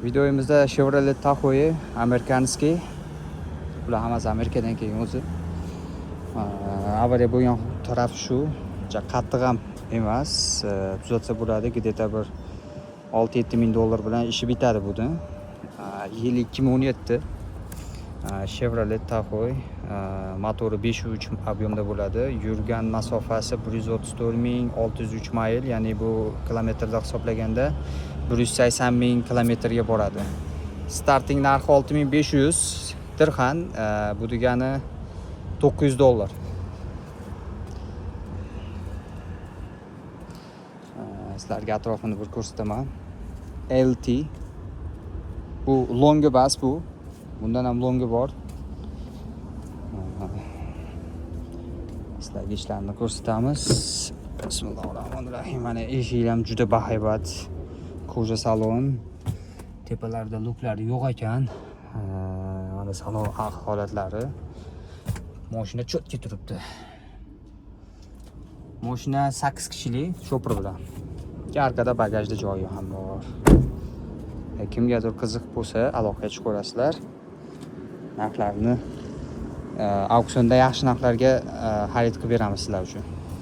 Videomizda Chevrolet Tahoe amerikanskiy. Bular hammasi Amerikadan kelgan o'zi. Avariya bo'lgan taraf shu. Qattiq ham emas. Tuzatsa bo'ladi. Где-то bir 6-7 ming dollar bilan ishi bitadi buni. Yil 2017. Chevrolet Tahoe motori 5.3 объемda bo'ladi. Yurgan masofasi 134.603 mayl, ya'ni bu kilometrda hisoblaganda 180 ming kilometrga boradi. Starting narxi 6500 dirham, bu degani 900 dollar. Sizlarga atrofini bir ko'rsataman. LT bu longi bas bu. Bundan ham longi bor. Sizlarga ishlarni ko'rsatamiz. Bismillahirrohmanirrohim. Mana eshik ham juda bahaybat. Koja salon. Tepalarda luklar yo'q ekan. Mana salon holatlari. Mashina cho'tga turibdi. Mashina 8 kishilik shopir bilan. Arkada bagajda joyi ham bor. Kimgadir qiziq bo'lsa, aloqaga chiqarasizlar. Narxlarni auksionda yaxshi narxlarga xarid qilib beramiz sizlar uchun.